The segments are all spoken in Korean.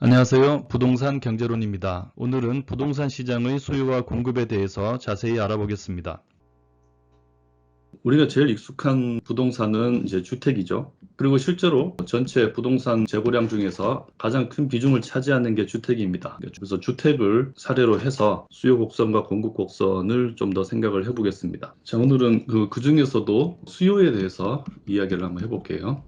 안녕하세요. 부동산 경제론입니다. 오늘은 부동산 시장의 수요와 공급에 대해서 자세히 알아보겠습니다. 우리가 제일 익숙한 부동산은 이제 주택이죠. 그리고 실제로 전체 부동산 재고량 중에서 가장 큰 비중을 차지하는 게 주택입니다. 그래서 주택을 사례로 해서 수요 곡선과 공급 곡선을 좀 더 생각을 해보겠습니다. 자, 오늘은 그 중에서도 수요에 대해서 이야기를 한번 해볼게요.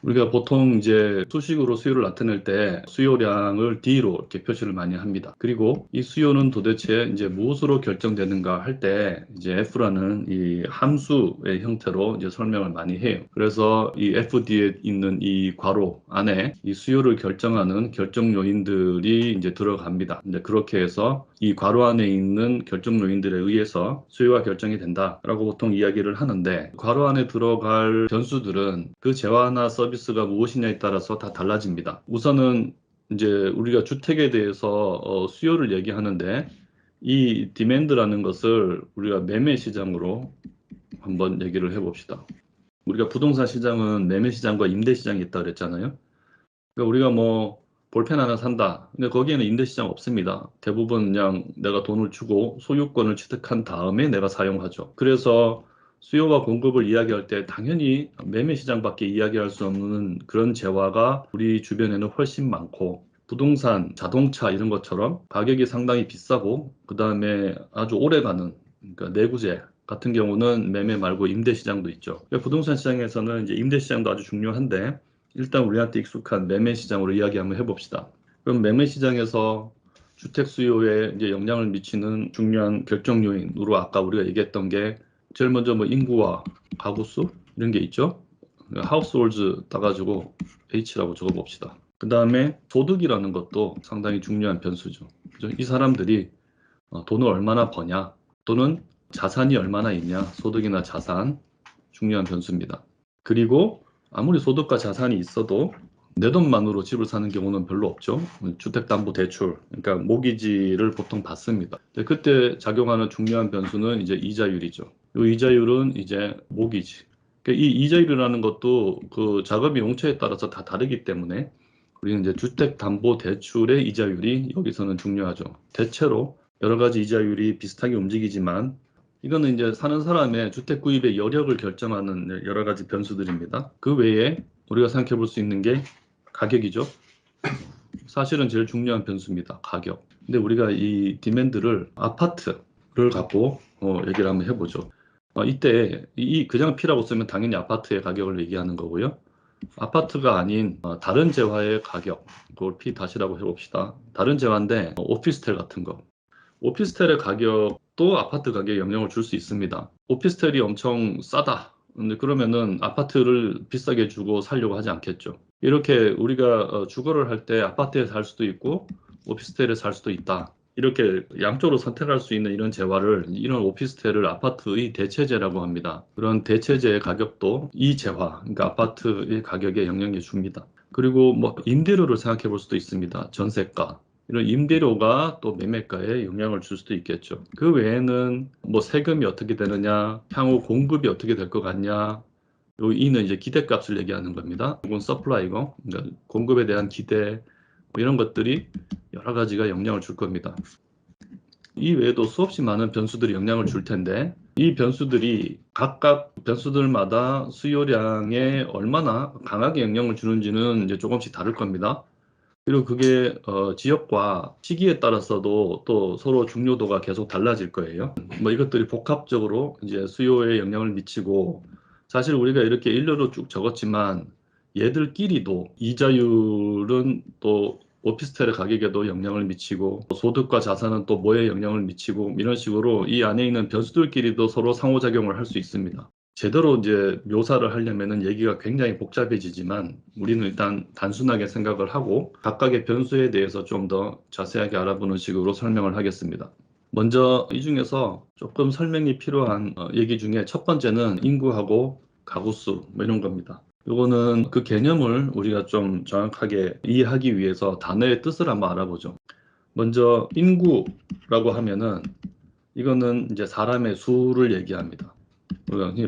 우리가 보통 이제 수식으로 수요를 나타낼 때 수요량을 D로 이렇게 표시를 많이 합니다. 그리고 이 수요는 도대체 이제 무엇으로 결정되는가 할 때 이제 F라는 이 함수의 형태로 이제 설명을 많이 해요. 그래서 이 F 뒤에 있는 이 괄호 안에 이 수요를 결정하는 결정 요인들이 이제 들어갑니다. 이제 그렇게 해서 이 괄호 안에 있는 결정 요인들에 의해서 수요가 결정이 된다라고 보통 이야기를 하는데, 괄호 안에 들어갈 변수들은 그 재화나 서비스가 무엇이냐에 따라서 다 달라집니다. 우선은 이제 우리가 주택에 대해서 수요를 얘기하는데, 이 디맨드라는 것을 우리가 매매 시장으로 한번 얘기를 해봅시다. 우리가 부동산 시장은 매매 시장과 임대 시장이 있다 그랬잖아요. 그러니까 우리가 뭐 볼펜 하나 산다. 근데 거기에는 임대 시장 없습니다. 대부분 그냥 내가 돈을 주고 소유권을 취득한 다음에 내가 사용하죠. 그래서 수요와 공급을 이야기할 때 당연히 매매 시장밖에 이야기할 수 없는 그런 재화가 우리 주변에는 훨씬 많고, 부동산, 자동차 이런 것처럼 가격이 상당히 비싸고 그 다음에 아주 오래가는, 그러니까 내구재 같은 경우는 매매 말고 임대 시장도 있죠. 그러니까 부동산 시장에서는 이제 임대 시장도 아주 중요한데, 일단 우리한테 익숙한 매매 시장으로 이야기 한번 해봅시다. 그럼 매매 시장에서 주택 수요에 이제 영향을 미치는 중요한 결정 요인으로 아까 우리가 얘기했던 게, 제일 먼저 뭐 인구와 가구 수 이런 게 있죠. 하우스홀즈 따가지고 H라고 적어봅시다. 그 다음에 소득이라는 것도 상당히 중요한 변수죠. 그죠? 이 사람들이 돈을 얼마나 버냐, 또는 자산이 얼마나 있냐, 소득이나 자산, 중요한 변수입니다. 그리고 아무리 소득과 자산이 있어도 내 돈만으로 집을 사는 경우는 별로 없죠. 주택담보대출, 그러니까 모기지를 보통 받습니다. 그때 작용하는 중요한 변수는 이제 이자율이죠. 이 이자율은 이제 모기지. 그러니까 이 이자율이라는 것도 그 작업의 용처에 따라서 다 다르기 때문에 우리는 이제 주택담보대출의 이자율이 여기서는 중요하죠. 대체로 여러 가지 이자율이 비슷하게 움직이지만, 이거는 이제 사는 사람의 주택 구입의 여력을 결정하는 여러 가지 변수들입니다. 그 외에 우리가 생각해 볼 수 있는 게 가격이죠. 사실은 제일 중요한 변수입니다. 가격. 근데 우리가 이 디맨드를 아파트를 갖고 얘기를 한번 해보죠. 이때 이 그냥 P라고 쓰면 당연히 아파트의 가격을 얘기하는 거고요. 아파트가 아닌 다른 재화의 가격, 그걸 P 다시라고 해봅시다. 다른 재화인데 오피스텔 같은 거. 오피스텔의 가격도 아파트 가격에 영향을 줄 수 있습니다. 오피스텔이 엄청 싸다. 근데 그러면은 아파트를 비싸게 주고 살려고 하지 않겠죠. 이렇게 우리가 주거를 할 때 아파트에 살 수도 있고 오피스텔에 살 수도 있다. 이렇게 양쪽으로 선택할 수 있는 이런 재화를, 이런 오피스텔을 아파트의 대체재라고 합니다. 그런 대체재의 가격도 이 재화, 그러니까 아파트의 가격에 영향을 줍니다. 그리고 뭐 임대료를 생각해 볼 수도 있습니다. 전세가. 이런 임대료가 또 매매가에 영향을 줄 수도 있겠죠. 그 외에는 뭐 세금이 어떻게 되느냐, 향후 공급이 어떻게 될 것 같냐, 요 이는 이제 기대값을 얘기하는 겁니다. 이건 서플라이고, 그러니까 공급에 대한 기대, 뭐 이런 것들이 여러 가지가 영향을 줄 겁니다. 이 외에도 수없이 많은 변수들이 영향을 줄 텐데, 이 변수들이 각각 변수들마다 수요량에 얼마나 강하게 영향을 주는지는 이제 조금씩 다를 겁니다. 그리고 그게 지역과 시기에 따라서도 또 서로 중요도가 계속 달라질 거예요. 뭐 이것들이 복합적으로 이제 수요에 영향을 미치고, 사실 우리가 이렇게 일렬로 쭉 적었지만 얘들끼리도 이자율은 또 오피스텔의 가격에도 영향을 미치고, 소득과 자산은 또 뭐에 영향을 미치고, 이런 식으로 이 안에 있는 변수들끼리도 서로 상호작용을 할 수 있습니다. 제대로 이제 묘사를 하려면은 얘기가 굉장히 복잡해지지만, 우리는 일단 단순하게 생각을 하고 각각의 변수에 대해서 좀 더 자세하게 알아보는 식으로 설명을 하겠습니다. 먼저 이 중에서 조금 설명이 필요한 얘기 중에 첫 번째는 인구하고 가구수 뭐 이런 겁니다. 이거는 그 개념을 우리가 좀 정확하게 이해하기 위해서 단어의 뜻을 한번 알아보죠. 먼저 인구라고 하면은 이거는 이제 사람의 수를 얘기합니다.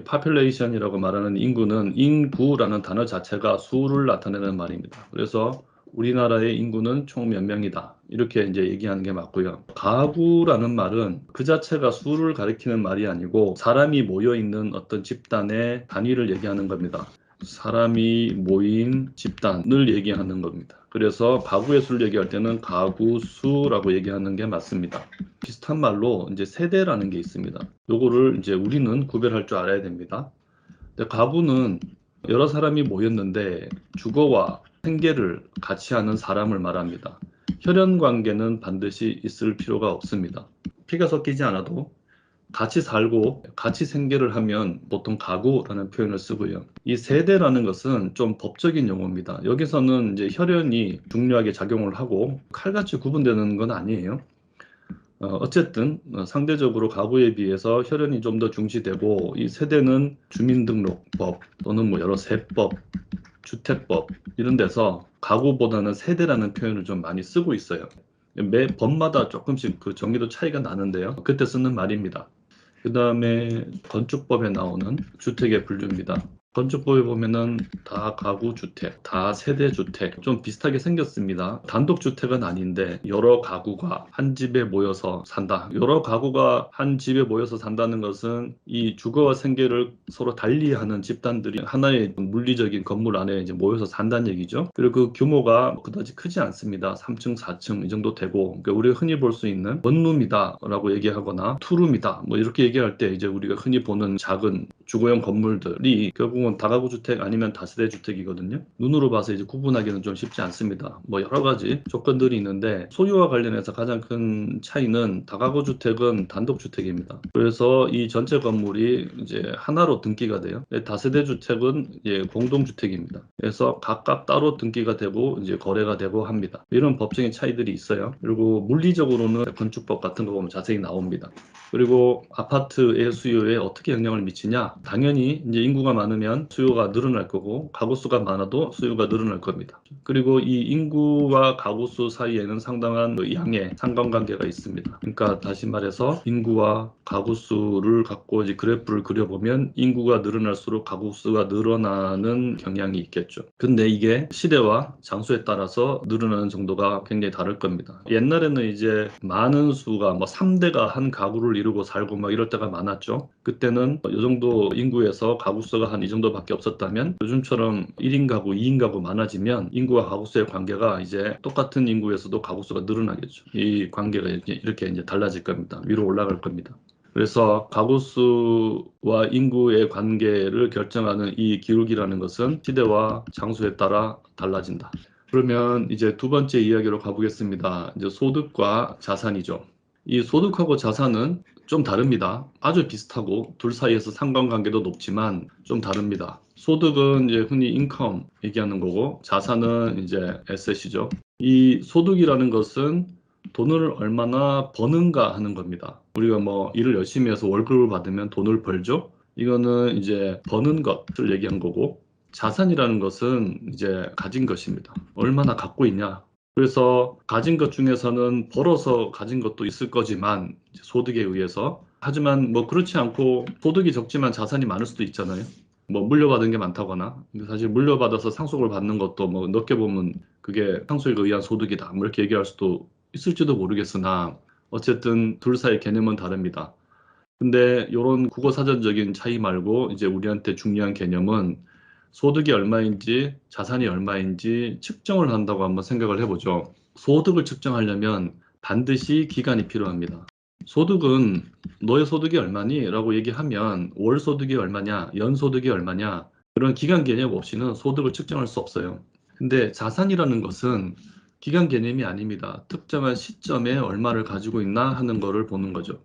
파퓰레이션이라고 말하는 인구는 인구라는 단어 자체가 수를 나타내는 말입니다. 그래서 우리나라의 인구는 총 몇 명이다. 이렇게 이제 얘기하는 게 맞고요. 가구라는 말은 그 자체가 수를 가리키는 말이 아니고 사람이 모여 있는 어떤 집단의 단위를 얘기하는 겁니다. 사람이 모인 집단을 얘기하는 겁니다. 그래서 가구의 수를 얘기할 때는 가구수라고 얘기하는 게 맞습니다. 비슷한 말로 이제 세대라는 게 있습니다. 요거를 이제 우리는 구별할 줄 알아야 됩니다. 근데 가구는 여러 사람이 모였는데 주거와 생계를 같이 하는 사람을 말합니다. 혈연 관계는 반드시 있을 필요가 없습니다. 피가 섞이지 않아도 같이 살고 같이 생계를 하면 보통 가구라는 표현을 쓰고요. 이 세대라는 것은 좀 법적인 용어입니다. 여기서는 이제 혈연이 중요하게 작용을 하고 칼같이 구분되는 건 아니에요. 어쨌든 상대적으로 가구에 비해서 혈연이 좀 더 중시되고 이 세대는 주민등록법 또는 뭐 여러 세법, 주택법 이런 데서 가구보다는 세대라는 표현을 좀 많이 쓰고 있어요. 매 법마다 조금씩 그 정의도 차이가 나는데요. 그때 쓰는 말입니다. 그 다음에 건축법에 나오는 주택의 분류입니다. 건축법에 보면은 다 가구 주택, 다 세대 주택 좀 비슷하게 생겼습니다. 단독 주택은 아닌데 여러 가구가 한 집에 모여서 산다. 여러 가구가 한 집에 모여서 산다는 것은 이 주거와 생계를 서로 달리하는 집단들이 하나의 물리적인 건물 안에 이제 모여서 산다는 얘기죠. 그리고 그 규모가 그다지 크지 않습니다. 3층, 4층 이 정도 되고 그러니까 우리가 흔히 볼 수 있는 원룸이다라고 얘기하거나 투룸이다 뭐 이렇게 얘기할 때 이제 우리가 흔히 보는 작은 주거용 건물들이 결국은 다가구 주택 아니면 다세대 주택이거든요. 눈으로 봐서 이제 구분하기는 좀 쉽지 않습니다. 뭐 여러 가지 조건들이 있는데 소유와 관련해서 가장 큰 차이는 다가구 주택은 단독 주택입니다. 그래서 이 전체 건물이 이제 하나로 등기가 돼요. 다세대 주택은 이제 공동 주택입니다. 그래서 각각 따로 등기가 되고 이제 거래가 되고 합니다. 이런 법적인 차이들이 있어요. 그리고 물리적으로는 건축법 같은 거 보면 자세히 나옵니다. 그리고 아파트의 수요에 어떻게 영향을 미치냐? 당연히 이제 인구가 많으면 수요가 늘어날 거고 가구 수가 많아도 수요가 늘어날 겁니다. 그리고 이 인구와 가구 수 사이에는 상당한 양의 상관관계가 있습니다. 그러니까 다시 말해서 인구와 가구 수를 갖고 이제 그래프를 그려보면 인구가 늘어날수록 가구 수가 늘어나는 경향이 있겠죠. 근데 이게 시대와 장소에 따라서 늘어나는 정도가 굉장히 다를 겁니다. 옛날에는 이제 많은 수가 뭐 3대가 한 가구를 이루고 살고 막 이럴 때가 많았죠. 그때는 이 정도 인구에서 가구 수가 한 이 정도밖에 없었다면 요즘처럼 1인 가구, 2인 가구 많아지면 인구와 가구 수의 관계가 이제 똑같은 인구에서도 가구 수가 늘어나겠죠. 이 관계가 이렇게 이제 달라질 겁니다. 위로 올라갈 겁니다. 그래서 가구 수와 인구의 관계를 결정하는 이 기울기라는 것은 시대와 장소에 따라 달라진다. 그러면 이제 두 번째 이야기로 가보겠습니다. 이제 소득과 자산이죠. 이 소득하고 자산은 좀 다릅니다. 아주 비슷하고 둘 사이에서 상관관계도 높지만 좀 다릅니다. 소득은 이제 흔히 인컴 얘기하는 거고 자산은 이제 에셋이죠. 이 소득이라는 것은 돈을 얼마나 버는가 하는 겁니다. 우리가 뭐 일을 열심히 해서 월급을 받으면 돈을 벌죠. 이거는 이제 버는 것을 얘기한 거고 자산이라는 것은 이제 가진 것입니다. 얼마나 갖고 있냐. 그래서 가진 것 중에서는 벌어서 가진 것도 있을 거지만 소득에 의해서 하지만 뭐 그렇지 않고 소득이 적지만 자산이 많을 수도 있잖아요. 뭐 물려받은 게 많다거나 근데 사실 물려받아서 상속을 받는 것도 뭐 넓게 보면 그게 상속에 의한 소득이다 뭐 이렇게 얘기할 수도 있을지도 모르겠으나 어쨌든 둘 사이 개념은 다릅니다. 근데 이런 국어사전적인 차이 말고 이제 우리한테 중요한 개념은 소득이 얼마인지 자산이 얼마인지 측정을 한다고 한번 생각을 해보죠. 소득을 측정하려면 반드시 기간이 필요합니다. 소득은 너의 소득이 얼마니? 라고 얘기하면 월 소득이 얼마냐, 연 소득이 얼마냐 그런 기간 개념 없이는 소득을 측정할 수 없어요. 근데 자산이라는 것은 기간 개념이 아닙니다. 특정한 시점에 얼마를 가지고 있나 하는 거를 보는 거죠.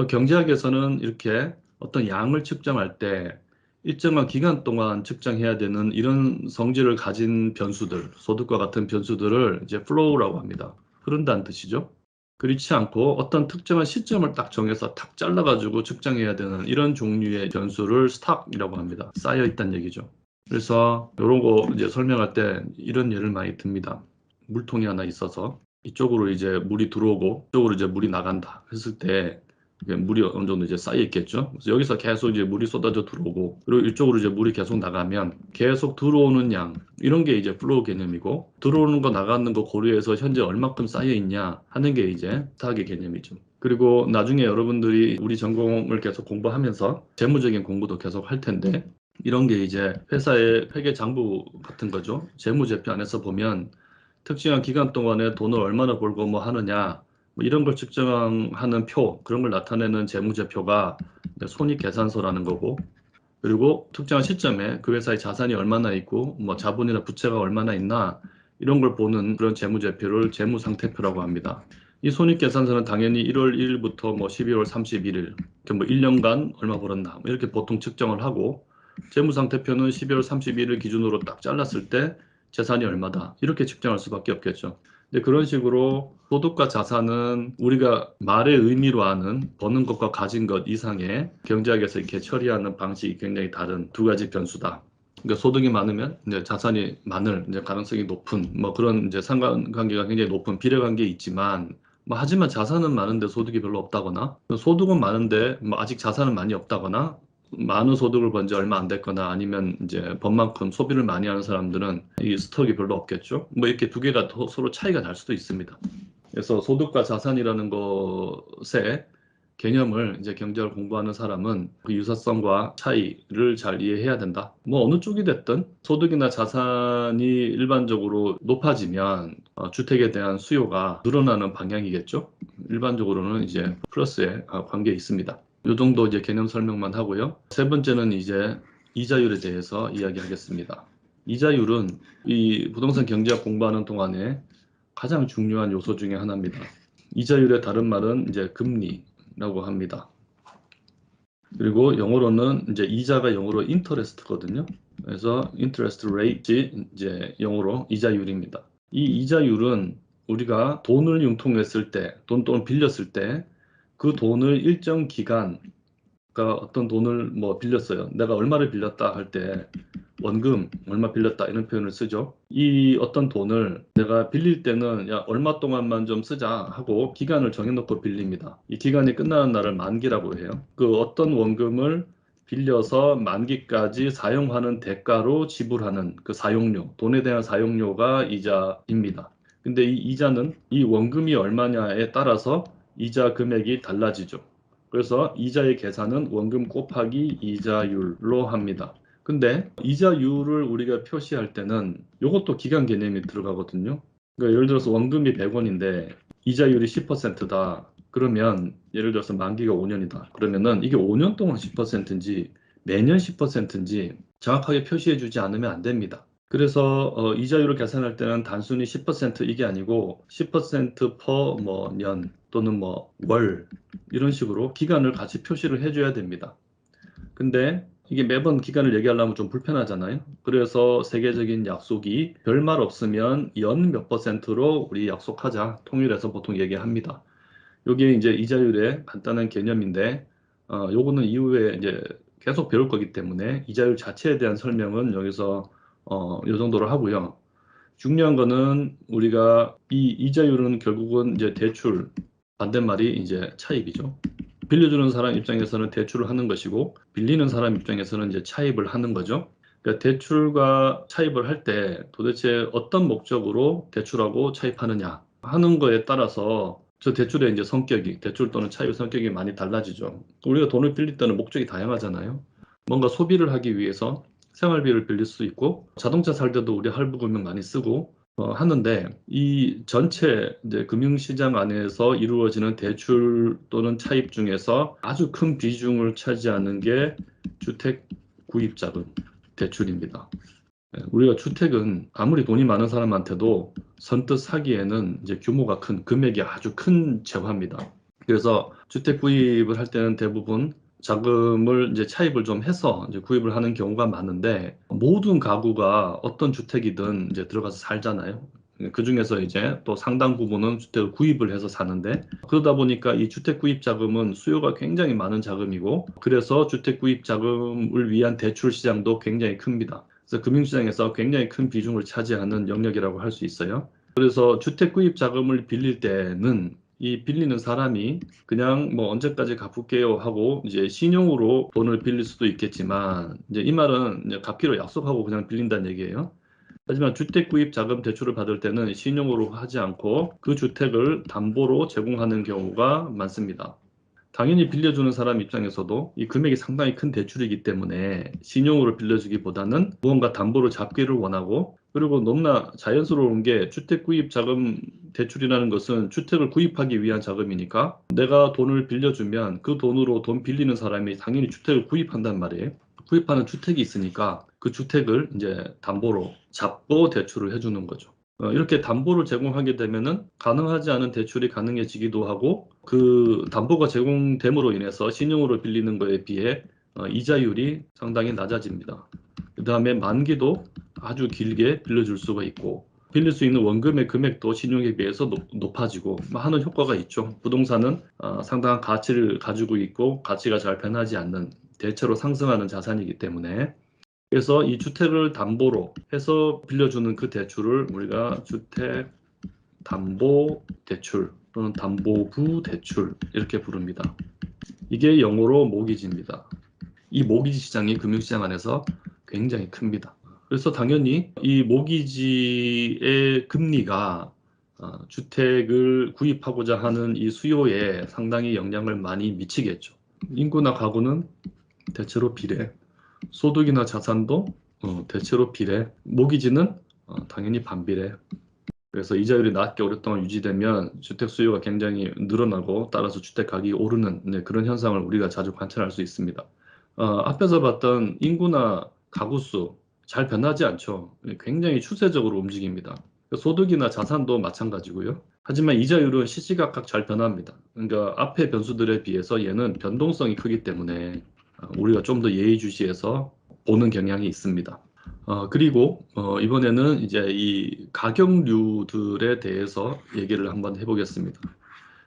경제학에서는 이렇게 어떤 양을 측정할 때 일정한 기간 동안 측정해야 되는 이런 성질을 가진 변수들, 소득과 같은 변수들을 이제 flow라고 합니다. 흐른다는 뜻이죠. 그렇지 않고 어떤 특정한 시점을 딱 정해서 탁 잘라가지고 측정해야 되는 이런 종류의 변수를 stock이라고 합니다. 쌓여 있다는 얘기죠. 그래서 이런 거 이제 설명할 때 이런 예를 많이 듭니다. 물통이 하나 있어서 이쪽으로 이제 물이 들어오고 이쪽으로 이제 물이 나간다 했을 때 물이 어느 정도 이제 쌓여 있겠죠. 그래서 여기서 계속 이제 물이 쏟아져 들어오고, 그리고 이쪽으로 이제 물이 계속 나가면 계속 들어오는 양, 이런 게 이제 플로우 개념이고, 들어오는 거 나가는 거 고려해서 현재 얼마큼 쌓여 있냐 하는 게 이제 스탁의 개념이죠. 그리고 나중에 여러분들이 우리 전공을 계속 공부하면서 재무적인 공부도 계속 할 텐데, 이런 게 이제 회사의 회계 장부 같은 거죠. 재무제표 안에서 보면 특정한 기간 동안에 돈을 얼마나 벌고 뭐 하느냐, 뭐 이런 걸 측정하는 표, 그런 걸 나타내는 재무제표가 손익계산서라는 거고, 그리고 특정한 시점에 그 회사의 자산이 얼마나 있고, 뭐 자본이나 부채가 얼마나 있나, 이런 걸 보는 그런 재무제표를 재무상태표라고 합니다. 이 손익계산서는 당연히 1월 1일부터 뭐 12월 31일, 뭐 1년간 얼마 벌었나, 뭐 이렇게 보통 측정을 하고, 재무상태표는 12월 31일 기준으로 딱 잘랐을 때 재산이 얼마다, 이렇게 측정할 수밖에 없겠죠. 근데 그런 식으로 소득과 자산은 우리가 말의 의미로 아는 버는 것과 가진 것 이상의 경제학에서 이렇게 처리하는 방식이 굉장히 다른 두 가지 변수다. 그러니까 소득이 많으면 이제 자산이 많을 이제 가능성이 높은 뭐 그런 이제 상관관계가 굉장히 높은 비례관계 있지만, 뭐 하지만 자산은 많은데 소득이 별로 없다거나, 소득은 많은데 뭐 아직 자산은 많이 없다거나, 많은 소득을 번 지 얼마 안 됐거나, 아니면 이제 번 만큼 소비를 많이 하는 사람들은 이 스톡이 별로 없겠죠. 뭐 이렇게 두 개가 서로 차이가 날 수도 있습니다. 그래서 소득과 자산이라는 것의 개념을 이제 경제를 공부하는 사람은 그 유사성과 차이를 잘 이해해야 된다. 뭐 어느 쪽이 됐든 소득이나 자산이 일반적으로 높아지면 주택에 대한 수요가 늘어나는 방향이겠죠. 일반적으로는 이제 플러스의 관계에 있습니다. 이 정도 이제 개념 설명만 하고요. 세 번째는 이제 이자율에 대해서 이야기하겠습니다. 이자율은 이 부동산 경제학 공부하는 동안에 가장 중요한 요소 중에 하나입니다. 이자율의 다른 말은 이제 금리라고 합니다. 그리고 영어로는 이제 이자가 영어로 interest거든요. 그래서 interest rate이 이제 영어로 이자율입니다. 이 이자율은 우리가 돈을 융통했을 때, 돈 또는 빌렸을 때 그 돈을 일정 기간, 그러니까 어떤 돈을 뭐 빌렸어요. 내가 얼마를 빌렸다 할 때 원금 얼마 빌렸다 이런 표현을 쓰죠. 이 어떤 돈을 내가 빌릴 때는 야 얼마 동안만 좀 쓰자 하고 기간을 정해놓고 빌립니다. 이 기간이 끝나는 날을 만기라고 해요. 그 어떤 원금을 빌려서 만기까지 사용하는 대가로 지불하는 그 사용료, 돈에 대한 사용료가 이자입니다. 근데 이 이자는 이 원금이 얼마냐에 따라서 이자 금액이 달라지죠. 그래서 이자의 계산은 원금 곱하기 이자율로 합니다. 근데 이자율을 우리가 표시할 때는 이것도 기간 개념이 들어가거든요. 그러니까 예를 들어서 원금이 100원인데 이자율이 10%다. 그러면 예를 들어서 만기가 5년이다. 그러면은 이게 5년 동안 10%인지 매년 10%인지 정확하게 표시해 주지 않으면 안 됩니다. 그래서 이자율을 계산할 때는 단순히 10% 이게 아니고 10% per 뭐 년 또는 뭐 월 이런 식으로 기간을 같이 표시를 해줘야 됩니다. 근데 이게 매번 기간을 얘기하려면 좀 불편하잖아요. 그래서 세계적인 약속이 별말 없으면 연 몇 %로 우리 약속하자 통일해서 보통 얘기합니다. 요게 이제 이자율의 간단한 개념인데, 요거는 이후에 이제 계속 배울 거기 때문에 이자율 자체에 대한 설명은 여기서 요 정도로 하고요. 중요한 거는 우리가 이 이자율은 결국은 이제 대출, 반대말이 이제 차입이죠. 빌려주는 사람 입장에서는 대출을 하는 것이고, 빌리는 사람 입장에서는 이제 차입을 하는 거죠. 그러니까 대출과 차입을 할 때 도대체 어떤 목적으로 대출하고 차입하느냐 하는 거에 따라서 저 대출의 이제 성격이, 대출 또는 차입의 성격이 많이 달라지죠. 우리가 돈을 빌릴 때는 목적이 다양하잖아요. 뭔가 소비를 하기 위해서 생활비를 빌릴 수 있고, 자동차 살 때도 우리 할부금융 많이 쓰고 하는데, 이 전체 이제 금융시장 안에서 이루어지는 대출 또는 차입 중에서 아주 큰 비중을 차지하는 게 주택 구입자금 대출입니다. 우리가 주택은 아무리 돈이 많은 사람한테도 선뜻 사기에는 이제 규모가 큰, 금액이 아주 큰 재화입니다. 그래서 주택 구입을 할 때는 대부분 자금을 이제 차입을 좀 해서 이제 구입을 하는 경우가 많은데, 모든 가구가 어떤 주택이든 이제 들어가서 살잖아요. 그 중에서 이제 또 상당 부분은 주택을 구입을 해서 사는데, 그러다 보니까 이 주택 구입 자금은 수요가 굉장히 많은 자금이고, 그래서 주택 구입 자금을 위한 대출 시장도 굉장히 큽니다. 그래서 금융시장에서 굉장히 큰 비중을 차지하는 영역이라고 할 수 있어요. 그래서 주택 구입 자금을 빌릴 때는 이 빌리는 사람이 그냥 뭐 언제까지 갚을게요 하고 이제 신용으로 돈을 빌릴 수도 있겠지만, 이제 이 말은 이제 갚기로 약속하고 그냥 빌린다는 얘기예요. 하지만 주택 구입 자금 대출을 받을 때는 신용으로 하지 않고 그 주택을 담보로 제공하는 경우가 많습니다. 당연히 빌려주는 사람 입장에서도 이 금액이 상당히 큰 대출이기 때문에 신용으로 빌려주기보다는 무언가 담보로 잡기를 원하고, 그리고 너무나 자연스러운 게 주택 구입 자금 대출이라는 것은 주택을 구입하기 위한 자금이니까 내가 돈을 빌려주면 그 돈으로 돈 빌리는 사람이 당연히 주택을 구입한단 말이에요. 구입하는 주택이 있으니까 그 주택을 이제 담보로 잡고 대출을 해주는 거죠. 이렇게 담보를 제공하게 되면은 가능하지 않은 대출이 가능해지기도 하고, 그 담보가 제공됨으로 인해서 신용으로 빌리는 거에 비해 이자율이 상당히 낮아집니다. 그 다음에 만기도 아주 길게 빌려줄 수가 있고, 빌릴 수 있는 원금의 금액도 신용에 비해서 높아지고 하는 효과가 있죠. 부동산은 상당한 가치를 가지고 있고 가치가 잘 변하지 않는 대체로 상승하는 자산이기 때문에, 그래서 이 주택을 담보로 해서 빌려주는 그 대출을 우리가 주택 담보 대출 또는 담보부 대출 이렇게 부릅니다. 이게 영어로 모기지입니다. 이 모기지 시장이 금융시장 안에서 굉장히 큽니다. 그래서 당연히 이 모기지의 금리가 주택을 구입하고자 하는 이 수요에 상당히 영향을 많이 미치겠죠. 인구나 가구는 대체로 비례, 소득이나 자산도 대체로 비례, 모기지는 당연히 반비례. 그래서 이자율이 낮게 오랫동안 유지되면 주택 수요가 굉장히 늘어나고 따라서 주택 가격이 오르는 그런 현상을 우리가 자주 관찰할 수 있습니다. 앞에서 봤던 인구나 가구 수 잘 변하지 않죠. 굉장히 추세적으로 움직입니다. 소득이나 자산도 마찬가지고요. 하지만 이자율은 시시각각 잘 변합니다. 그러니까 앞의 변수들에 비해서 얘는 변동성이 크기 때문에 우리가 좀 더 예의주시해서 보는 경향이 있습니다. 그리고 이번에는 이제 이 가격류들에 대해서 얘기를 한번 해보겠습니다.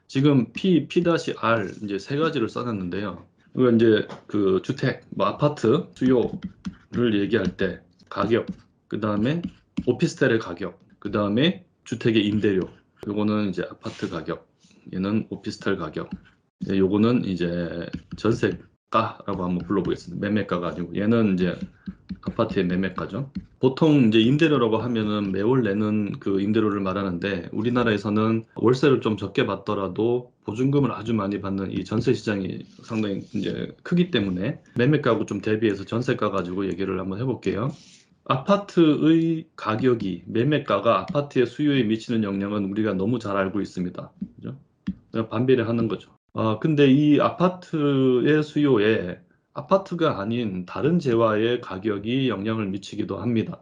지금 P-R 이제 세 가지를 써놨는데요. 이거 이제 그 주택, 뭐 아파트 수요를 얘기할 때 가격, 그 다음에 오피스텔의 가격, 그 다음에 주택의 임대료, 요거는 이제 아파트 가격, 얘는 오피스텔 가격, 요거는 이제 전세가라고 한번 불러보겠습니다. 매매가가 아니고 얘는 이제 아파트의 매매가죠. 보통 이제 임대료라고 하면은 매월 내는 그 임대료를 말하는데, 우리나라에서는 월세를 좀 적게 받더라도 보증금을 아주 많이 받는 이 전세 시장이 상당히 이제 크기 때문에 매매가하고 좀 대비해서 전세가 가지고 얘기를 한번 해볼게요. 아파트의 가격이, 매매가가 아파트의 수요에 미치는 영향은 우리가 너무 잘 알고 있습니다. 그죠? 반비례하는 거죠. 근데 이 아파트의 수요에 아파트가 아닌 다른 재화의 가격이 영향을 미치기도 합니다.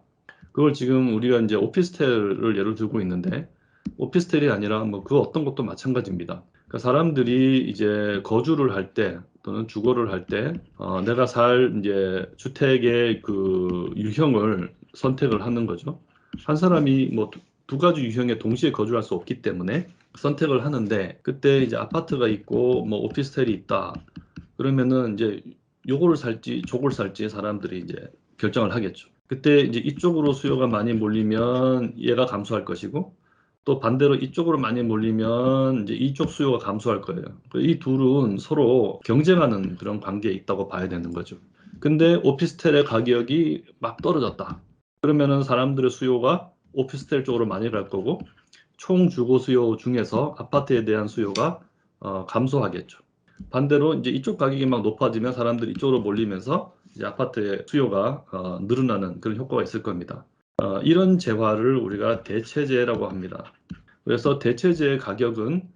그걸 지금 우리가 이제 오피스텔을 예로 들고 있는데, 오피스텔이 아니라 뭐 그 어떤 것도 마찬가지입니다. 그러니까 사람들이 이제 거주를 할 때 또는 주거를 할 때 내가 살 이제 주택의 그 유형을 선택을 하는 거죠. 한 사람이 뭐 두 가지 유형에 동시에 거주할 수 없기 때문에 선택을 하는데, 그때 이제 아파트가 있고 뭐 오피스텔이 있다. 그러면은 이제 요거를 살지 저걸 살지 사람들이 이제 결정을 하겠죠. 그때 이제 이쪽으로 수요가 많이 몰리면 얘가 감소할 것이고, 또 반대로 이쪽으로 많이 몰리면 이제 이쪽 수요가 감소할 거예요. 이 둘은 서로 경쟁하는 그런 관계에 있다고 봐야 되는 거죠. 근데 오피스텔의 가격이 막 떨어졌다. 그러면은 사람들의 수요가 오피스텔 쪽으로 많이 갈 거고, 총 주거 수요 중에서 아파트에 대한 수요가 감소하겠죠. 반대로 이제 이쪽 가격이 막 높아지면 사람들이 이쪽으로 몰리면서 이제 아파트의 수요가 늘어나는 그런 효과가 있을 겁니다. 이런 재화를 우리가 대체재라고 합니다. 그래서 대체재의 가격은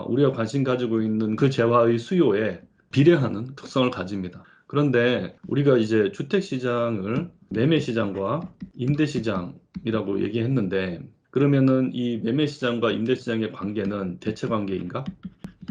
우리가 관심 가지고 있는 그 재화의 수요에 비례하는 특성을 가집니다. 그런데 우리가 이제 주택 시장을 매매 시장과 임대 시장이라고 얘기했는데, 그러면은 이 매매 시장과 임대 시장의 관계는 대체 관계인가?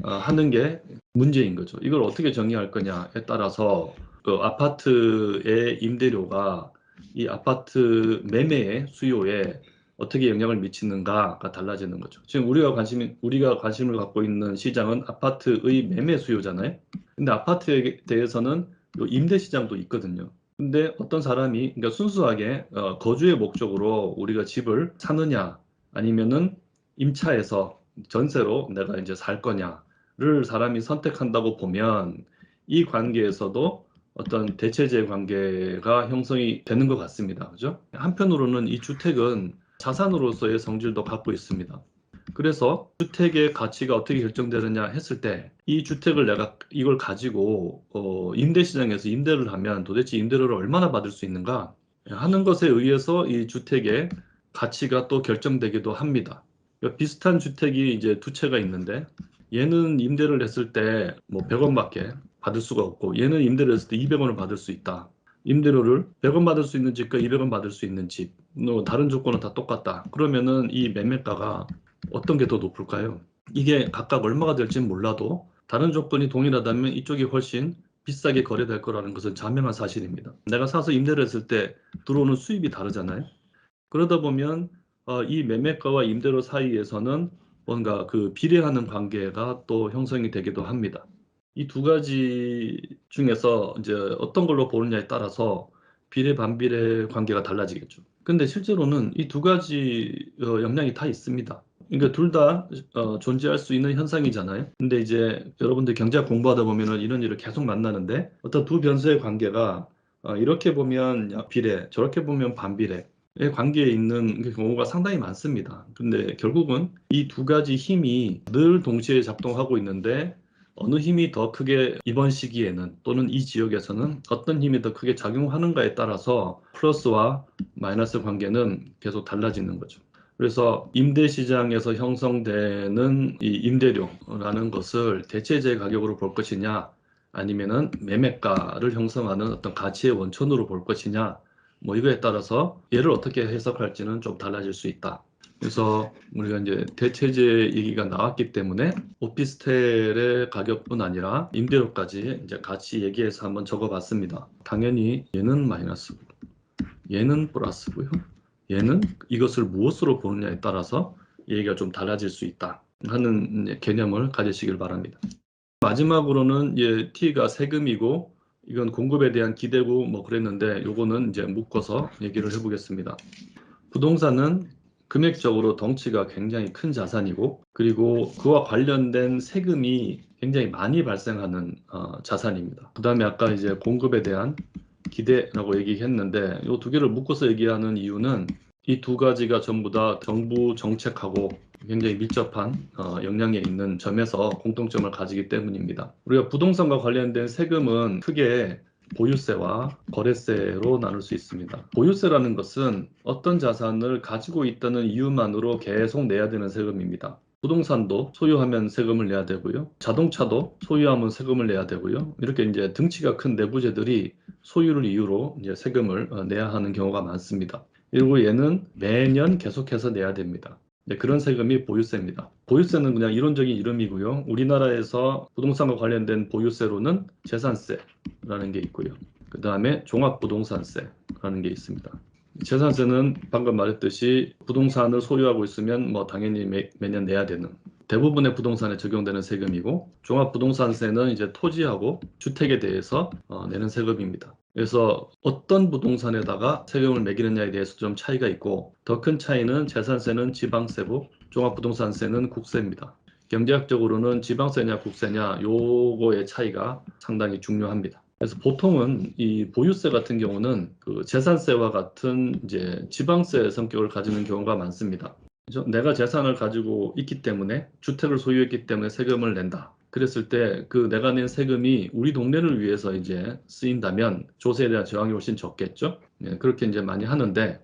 하는 게 문제인 거죠. 이걸 어떻게 정의할 거냐에 따라서 그 아파트의 임대료가 이 아파트 매매의 수요에 어떻게 영향을 미치는가가 달라지는 거죠. 지금 우리가 관심을 갖고 있는 시장은 아파트의 매매 수요잖아요. 근데 아파트에 대해서는 요 임대 시장도 있거든요. 근데 어떤 사람이, 그러니까 순수하게 거주의 목적으로 우리가 집을 사느냐 아니면은 임차해서 전세로 내가 이제 살 거냐를 사람이 선택한다고 보면 이 관계에서도 어떤 대체제 관계가 형성이 되는 것 같습니다. 그죠? 한편으로는 이 주택은 자산으로서의 성질도 갖고 있습니다. 그래서 주택의 가치가 어떻게 결정되느냐 했을 때 이 주택을 내가 이걸 가지고 임대 시장에서 임대를 하면 도대체 임대료를 얼마나 받을 수 있는가 하는 것에 의해서 이 주택의 가치가 또 결정되기도 합니다. 그러니까 비슷한 주택이 이제 두 채가 있는데 얘는 임대를 했을 때 뭐 100원밖에 받을 수가 없고 얘는 임대를 했을 때 200원을 받을 수 있다. 임대료를 100원 받을 수 있는 집과 200원 받을 수 있는 집, 다른 조건은 다 똑같다. 그러면은 이 매매가가 어떤 게 더 높을까요? 이게 각각 얼마가 될지는 몰라도 다른 조건이 동일하다면 이쪽이 훨씬 비싸게 거래될 거라는 것은 자명한 사실입니다. 내가 사서 임대를 했을 때 들어오는 수입이 다르잖아요. 그러다 보면 이 매매가와 임대료 사이에서는 뭔가 그 비례하는 관계가 또 형성이 되기도 합니다. 이 두 가지 중에서 이제 어떤 걸로 보느냐에 따라서 비례 반비례 관계가 달라지겠죠. 근데 실제로는 이 두 가지 영향이 다 있습니다. 그러니까 둘 다 존재할 수 있는 현상이잖아요. 근데 이제 여러분들 경제학 공부하다 보면은 이런 일을 계속 만나는데 어떤 두 변수의 관계가 이렇게 보면 비례, 저렇게 보면 반비례 의 관계에 있는 경우가 상당히 많습니다. 근데 결국은 이 두 가지 힘이 늘 동시에 작동하고 있는데 어느 힘이 더 크게 이번 시기에는 또는 이 지역에서는 어떤 힘이 더 크게 작용하는가에 따라서 플러스와 마이너스 관계는 계속 달라지는 거죠. 그래서 임대 시장에서 형성되는 이 임대료라는 것을 대체재 가격으로 볼 것이냐 아니면은 매매가를 형성하는 어떤 가치의 원천으로 볼 것이냐 뭐 이거에 따라서 얘를 어떻게 해석할지는 좀 달라질 수 있다. 그래서 우리가 이제 대체재 얘기가 나왔기 때문에 오피스텔의 가격뿐 아니라 임대료까지 이제 같이 얘기해서 한번 적어봤습니다. 당연히 얘는 마이너스고 얘는 플러스고요. 얘는 이것을 무엇으로 보느냐에 따라서 얘기가 좀 달라질 수 있다 하는 개념을 가지시길 바랍니다. 마지막으로는 T가 세금이고 이건 공급에 대한 기대고 뭐 그랬는데 요거는 이제 묶어서 얘기를 해보겠습니다. 부동산은 금액적으로 덩치가 굉장히 큰 자산이고 그리고 그와 관련된 세금이 굉장히 많이 발생하는 자산입니다. 그 다음에 아까 이제 공급에 대한 기대라고 얘기했는데 이 두 개를 묶어서 얘기하는 이유는 이 두 가지가 전부 다 정부 정책하고 굉장히 밀접한 영향이 있는 점에서 공통점을 가지기 때문입니다. 우리가 부동산과 관련된 세금은 크게 보유세와 거래세로 나눌 수 있습니다. 보유세라는 것은 어떤 자산을 가지고 있다는 이유만으로 계속 내야 되는 세금입니다. 부동산도 소유하면 세금을 내야 되고요. 자동차도 소유하면 세금을 내야 되고요. 이렇게 이제 덩치가 큰 내부재들이 소유를 이유로 이제 세금을 내야 하는 경우가 많습니다. 그리고 얘는 매년 계속해서 내야 됩니다. 그런 세금이 보유세입니다. 보유세는 그냥 이론적인 이름이고요. 우리나라에서 부동산과 관련된 보유세로는 재산세라는 게 있고요. 그 다음에 종합부동산세라는 게 있습니다. 재산세는 방금 말했듯이 부동산을 소유하고 있으면 뭐 당연히 매년 내야 되는 대부분의 부동산에 적용되는 세금이고 종합부동산세는 이제 토지하고 주택에 대해서 내는 세금입니다. 그래서 어떤 부동산에다가 세금을 매기느냐에 대해서 좀 차이가 있고 더 큰 차이는 재산세는 지방세고 종합부동산세는 국세입니다. 경제학적으로는 지방세냐 국세냐 요거의 차이가 상당히 중요합니다. 그래서 보통은 이 보유세 같은 경우는 그 재산세와 같은 이제 지방세 성격을 가지는 경우가 많습니다. 그렇죠? 내가 재산을 가지고 있기 때문에 주택을 소유했기 때문에 세금을 낸다. 그랬을 때 그 내가 낸 세금이 우리 동네를 위해서 이제 쓰인다면 조세에 대한 저항이 훨씬 적겠죠. 그렇게 이제 많이 하는데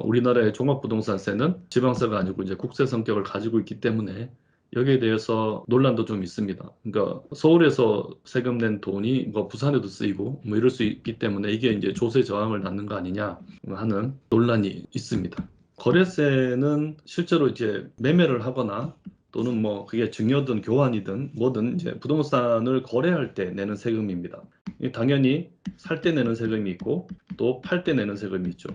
우리나라의 종합부동산세는 지방세가 아니고 이제 국세 성격을 가지고 있기 때문에 여기에 대해서 논란도 좀 있습니다. 그러니까 서울에서 세금 낸 돈이 뭐 부산에도 쓰이고 뭐 이럴 수 있기 때문에 이게 이제 조세 저항을 낳는 거 아니냐 하는 논란이 있습니다. 거래세는 실제로 이제 매매를 하거나 또는 뭐 그게 증여든 교환이든 뭐든 이제 부동산을 거래할 때 내는 세금입니다. 당연히 살 때 내는 세금이 있고 또 팔 때 내는 세금이 있죠.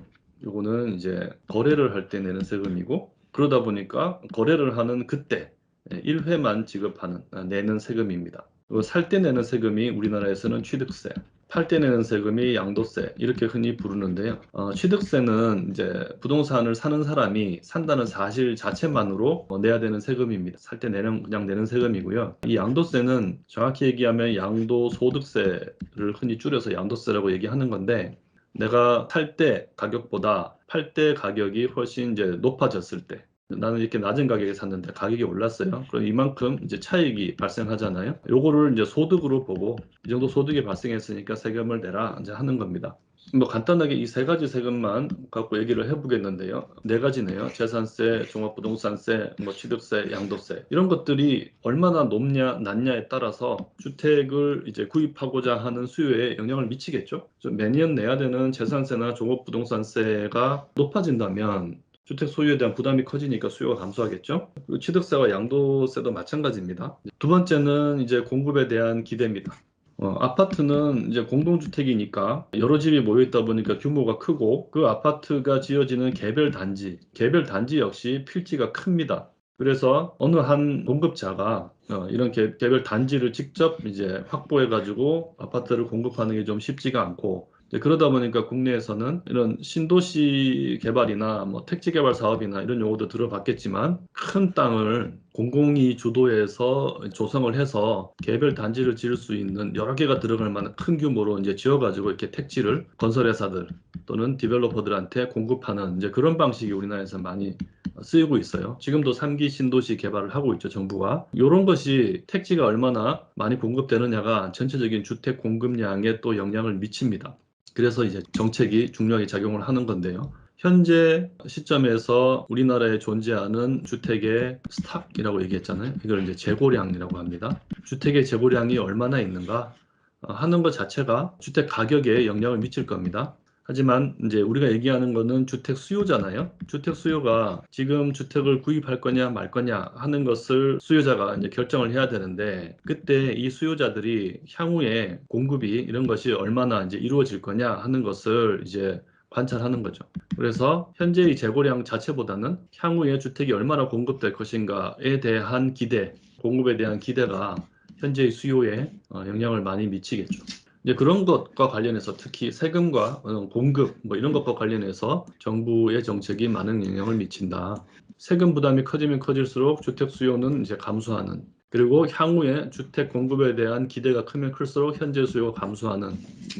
요거는 이제 거래를 할 때 내는 세금이고 그러다 보니까 거래를 하는 그때 1회만 지급하는 내는 세금입니다. 살 때 내는 세금이 우리나라에서는 취득세, 팔 때 내는 세금이 양도세 이렇게 흔히 부르는데요. 취득세는 이제 부동산을 사는 사람이 산다는 사실 자체만으로 내야 되는 세금입니다. 살 때 그냥 내는 세금이고요. 이 양도세는 정확히 얘기하면 양도소득세를 흔히 줄여서 양도세라고 얘기하는 건데, 내가 살 때 가격보다 팔 때 가격이 훨씬 이제 높아졌을 때, 나는 이렇게 낮은 가격에 샀는데 가격이 올랐어요. 그럼 이만큼 이제 차익이 발생하잖아요. 요거를 이제 소득으로 보고, 이 정도 소득이 발생했으니까 세금을 내라 이제 하는 겁니다. 뭐 간단하게 이 세 가지 세금만 갖고 얘기를 해보겠는데요. 네 가지네요. 재산세, 종합부동산세, 뭐 취득세, 양도세. 이런 것들이 얼마나 높냐, 낮냐에 따라서 주택을 이제 구입하고자 하는 수요에 영향을 미치겠죠. 매년 내야 되는 재산세나 종합부동산세가 높아진다면 주택 소유에 대한 부담이 커지니까 수요가 감소하겠죠. 그리고 취득세와 양도세도 마찬가지입니다. 두 번째는 이제 공급에 대한 기대입니다. 아파트는 이제 공동주택이니까 여러 집이 모여 있다 보니까 규모가 크고, 그 아파트가 지어지는 개별 단지 역시 필지가 큽니다. 그래서 어느 한 공급자가 이런 개별 단지를 직접 이제 확보해 가지고 아파트를 공급하는 게 좀 쉽지가 않고, 이제 그러다 보니까 국내에서는 이런 신도시 개발이나 뭐 택지 개발 사업이나 이런 용어도 들어봤겠지만, 큰 땅을 공공이 주도해서 조성을 해서 개별 단지를 지을 수 있는 여러 개가 들어갈 만한 큰 규모로 이제 지어가지고 이렇게 택지를 건설회사들 또는 디벨로퍼들한테 공급하는 이제 그런 방식이 우리나라에서 많이 쓰이고 있어요. 지금도 3기 신도시 개발을 하고 있죠, 정부가. 이런 것이 택지가 얼마나 많이 공급되느냐가 전체적인 주택 공급량에 또 영향을 미칩니다. 그래서 이제 정책이 중요하게 작용을 하는 건데요. 현재 시점에서 우리나라에 존재하는 주택의 스탁이라고 얘기했잖아요. 이걸 이제 재고량이라고 합니다. 주택의 재고량이 얼마나 있는가 하는 것 자체가 주택 가격에 영향을 미칠 겁니다. 하지만 이제 우리가 얘기하는 거는 주택 수요잖아요. 주택 수요가 지금 주택을 구입할 거냐 말 거냐 하는 것을 수요자가 이제 결정을 해야 되는데, 그때 이 수요자들이 향후에 공급이 이런 것이 얼마나 이제 이루어질 거냐 하는 것을 이제 관찰하는 거죠. 그래서 현재의 재고량 자체보다는 향후에 주택이 얼마나 공급될 것인가에 대한 기대, 공급에 대한 기대가 현재의 수요에 영향을 많이 미치겠죠. 이제 그런 것과 관련해서 특히 세금과 공급 뭐 이런 것과 관련해서 정부의 정책이 많은 영향을 미친다. 세금 부담이 커지면 커질수록 주택 수요는 이제 감소하는, 그리고 향후에 주택 공급에 대한 기대가 크면 클수록 현재 수요가 감소하는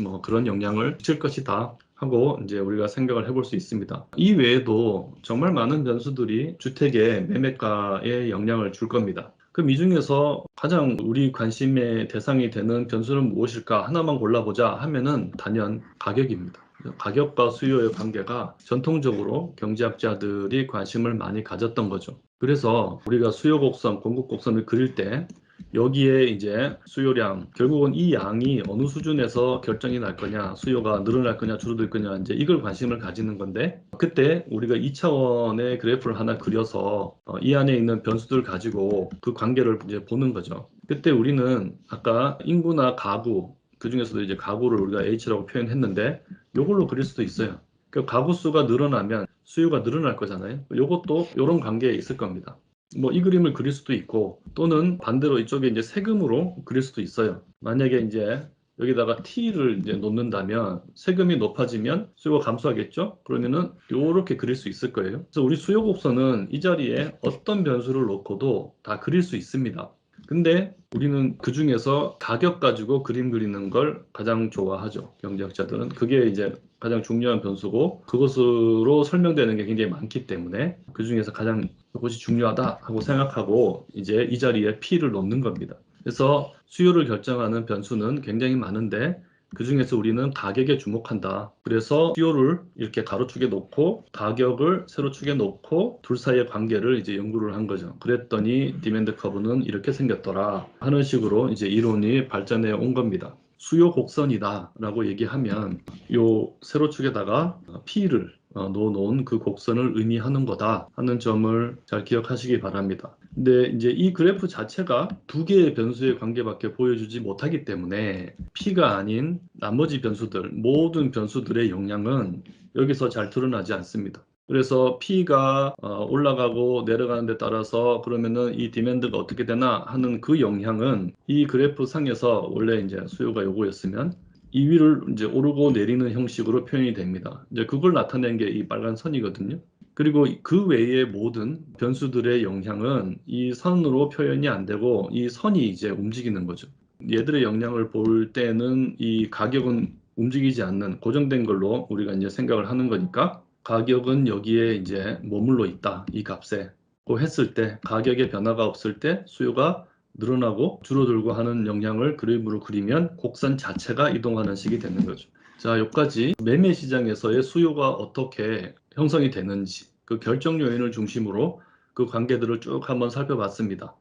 뭐 그런 영향을 미칠 것이다 하고 이제 우리가 생각을 해볼 수 있습니다. 이 외에도 정말 많은 변수들이 주택의 매매가에 영향을 줄 겁니다. 그럼 이 중에서 가장 우리 관심의 대상이 되는 변수는 무엇일까 하나만 골라보자 하면은 단연 가격입니다. 가격과 수요의 관계가 전통적으로 경제학자들이 관심을 많이 가졌던 거죠. 그래서 우리가 수요 곡선, 공급 곡선을 그릴 때 여기에 이제 수요량, 결국은 이 양이 어느 수준에서 결정이 날 거냐, 수요가 늘어날 거냐, 줄어들 거냐, 이제 이걸 관심을 가지는 건데, 그때 우리가 2차원의 그래프를 하나 그려서 이 안에 있는 변수들 가지고 그 관계를 이제 보는 거죠. 그때 우리는 아까 인구나 가구, 그 중에서도 이제 가구를 우리가 H라고 표현했는데, 이걸로 그릴 수도 있어요. 그 가구 수가 늘어나면 수요가 늘어날 거잖아요. 이것도 이런 관계에 있을 겁니다. 뭐 이 그림을 그릴 수도 있고, 또는 반대로 이쪽에 이제 세금으로 그릴 수도 있어요. 만약에 이제 여기다가 T를 이제 놓는다면 세금이 높아지면 수요가 감소하겠죠? 그러면은 이렇게 그릴 수 있을 거예요. 그래서 우리 수요 곡선은 이 자리에 어떤 변수를 놓고도 다 그릴 수 있습니다. 근데 우리는 그 중에서 가격 가지고 그림 그리는 걸 가장 좋아하죠. 경제학자들은. 그게 이제 가장 중요한 변수고, 그것으로 설명되는 게 굉장히 많기 때문에 그 중에서 가장 그것이 중요하다 하고 생각하고 이제 이 자리에 P를 놓는 겁니다. 그래서 수요를 결정하는 변수는 굉장히 많은데, 그 중에서 우리는 가격에 주목한다. 그래서 수요를 이렇게 가로축에 놓고 가격을 세로축에 놓고 둘 사이의 관계를 이제 연구를 한 거죠. 그랬더니 디맨드 커브는 이렇게 생겼더라 하는 식으로 이제 이론이 발전해 온 겁니다. 수요 곡선이다라고 얘기하면 요 세로축에다가 P를 넣어놓은 그 곡선을 의미하는 거다 하는 점을 잘 기억하시기 바랍니다. 근데 이제 이 그래프 자체가 두 개의 변수의 관계밖에 보여주지 못하기 때문에 P가 아닌 나머지 변수들, 모든 변수들의 영향은 여기서 잘 드러나지 않습니다. 그래서 P가 올라가고 내려가는 데 따라서 그러면은 이 디맨드가 어떻게 되나 하는 그 영향은 이 그래프 상에서 원래 이제 수요가 요거였으면 이 위를 이제 오르고 내리는 형식으로 표현이 됩니다. 이제 그걸 나타낸 게 이 빨간 선이거든요. 그리고 그 외의 모든 변수들의 영향은 이 선으로 표현이 안 되고 이 선이 이제 움직이는 거죠. 얘들의 영향을 볼 때는 이 가격은 움직이지 않는 고정된 걸로 우리가 이제 생각을 하는 거니까 가격은 여기에 이제 머물러 있다. 이 값에. 고 했을 때 가격의 변화가 없을 때 수요가 늘어나고 줄어들고 하는 영향을 그림으로 그리면 곡선 자체가 이동하는 식이 되는 거죠. 자, 여기까지 매매 시장에서의 수요가 어떻게 형성이 되는지 그 결정 요인을 중심으로 그 관계들을 쭉 한번 살펴봤습니다.